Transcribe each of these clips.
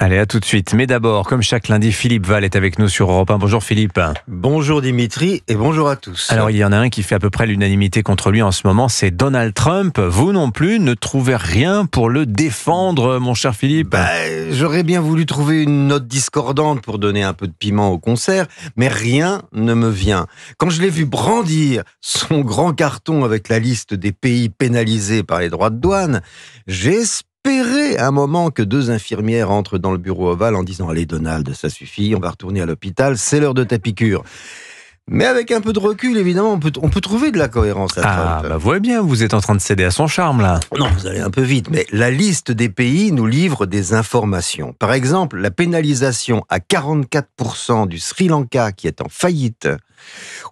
Allez, à tout de suite. Mais d'abord, comme chaque lundi, Philippe Val est avec nous sur Europe 1. Bonjour Philippe. Bonjour Dimitri et bonjour à tous. Alors, il y en a un qui fait à peu près l'unanimité contre lui en ce moment, c'est Donald Trump. Vous non plus ne trouvez rien pour le défendre, mon cher Philippe. J'aurais bien voulu trouver une note discordante pour donner un peu de piment au concert, mais rien ne me vient. Quand je l'ai vu brandir son grand carton avec la liste des pays pénalisés par les droits de douane, j'ai espéré un moment que deux infirmières entrent dans le bureau ovale en disant « Allez Donald, ça suffit, on va retourner à l'hôpital, c'est l'heure de ta piqûre ». Mais avec un peu de recul, évidemment, on peut trouver de la cohérence à Trump. Bah voyez bien, vous êtes en train de céder à son charme, là. Non, vous allez un peu vite, mais la liste des pays nous livre des informations. Par exemple, la pénalisation à 44% du Sri Lanka qui est en faillite,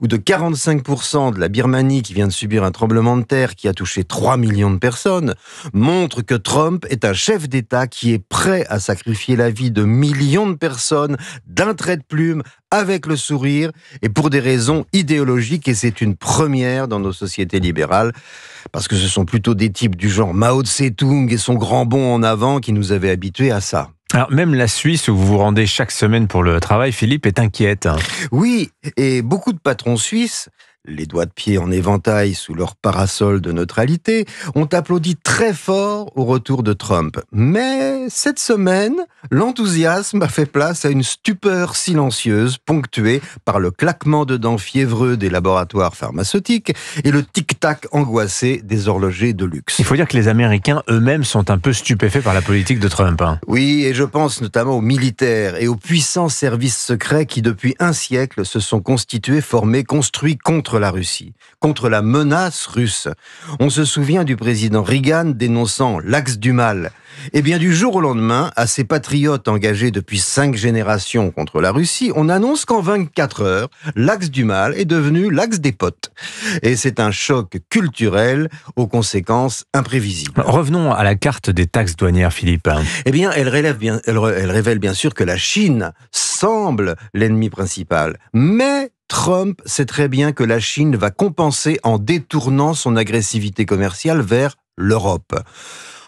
ou de 45% de la Birmanie qui vient de subir un tremblement de terre qui a touché 3 millions de personnes, montre que Trump est un chef d'État qui est prêt à sacrifier la vie de millions de personnes d'un trait de plume, avec le sourire, et pour des raisons idéologiques, et c'est une première dans nos sociétés libérales, parce que ce sont plutôt des types du genre Mao Tse-tung et son grand bond en avant qui nous avaient habitués à ça. Alors, même la Suisse, où vous vous rendez chaque semaine pour le travail, Philippe, est inquiète. Oui, et beaucoup de patrons suisses, les doigts de pied en éventail sous leur parasol de neutralité, ont applaudi très fort au retour de Trump. Mais cette semaine, l'enthousiasme a fait place à une stupeur silencieuse, ponctuée par le claquement de dents fiévreux des laboratoires pharmaceutiques et le tic-tac angoissé des horlogers de luxe. Il faut dire que les Américains eux-mêmes sont un peu stupéfaits par la politique de Trump. Oui, et je pense notamment aux militaires et aux puissants services secrets qui, depuis un siècle, se sont constitués, formés, construits contre la Russie, contre la menace russe. On se souvient du président Reagan dénonçant l'axe du mal. Eh bien, du jour au lendemain, à ces patriotes engagés depuis 5 générations contre la Russie, on annonce qu'en 24 heures, l'axe du mal est devenu l'axe des potes. Et c'est un choc culturel aux conséquences imprévisibles. Revenons à la carte des taxes douanières, Philippe. Eh bien, elle révèle bien sûr que la Chine semble l'ennemi principal. Mais Trump sait très bien que la Chine va compenser en détournant son agressivité commerciale vers l'Europe.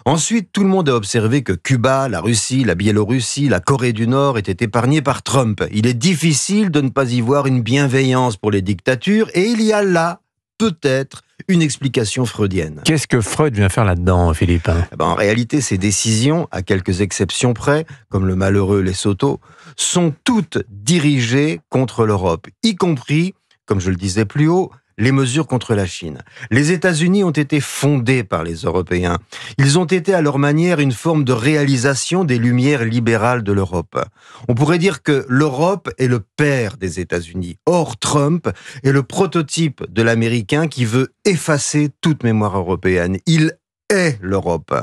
Ensuite, tout le monde a observé que Cuba, la Russie, la Biélorussie, la Corée du Nord étaient épargnés par Trump. Il est difficile de ne pas y voir une bienveillance pour les dictatures et il y a là, peut-être, une explication freudienne. Qu'est-ce que Freud vient faire là-dedans, Philippe ? En réalité, ces décisions, à quelques exceptions près, comme le malheureux Lesotho, sont toutes dirigées contre l'Europe, y compris, comme je le disais plus haut, les mesures contre la Chine. Les États-Unis ont été fondés par les Européens. Ils ont été à leur manière une forme de réalisation des lumières libérales de l'Europe. On pourrait dire que l'Europe est le père des États-Unis. Or, Trump est le prototype de l'Américain qui veut effacer toute mémoire européenne. Il est l'Europe.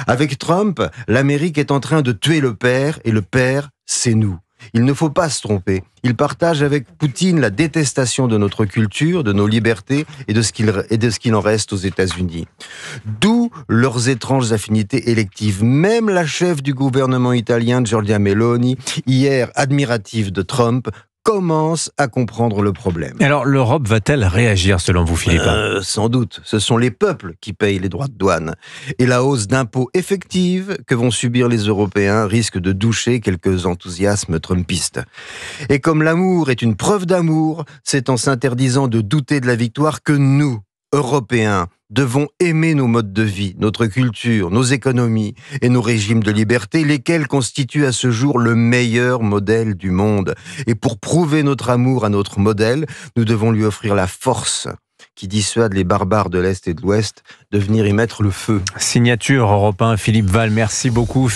Avec Trump, l'Amérique est en train de tuer le père, et le père, c'est nous. Il ne faut pas se tromper. Il partage avec Poutine la détestation de notre culture, de nos libertés et de ce qu'il en reste aux États-Unis. D'où leurs étranges affinités électives. Même la chef du gouvernement italien, Giorgia Meloni, hier admirative de Trump, commence à comprendre le problème. Alors, l'Europe va-t-elle réagir selon vous, Philippe ? Sans doute. Ce sont les peuples qui payent les droits de douane. Et la hausse d'impôts effective que vont subir les Européens risque de doucher quelques enthousiasmes trumpistes. Et comme l'amour est une preuve d'amour, c'est en s'interdisant de douter de la victoire que nous, Européens, devons aimer nos modes de vie, notre culture, nos économies et nos régimes de liberté, lesquels constituent à ce jour le meilleur modèle du monde. Et pour prouver notre amour à notre modèle, nous devons lui offrir la force qui dissuade les barbares de l'Est et de l'Ouest de venir y mettre le feu. Signature Europe 1, Philippe Val, merci beaucoup.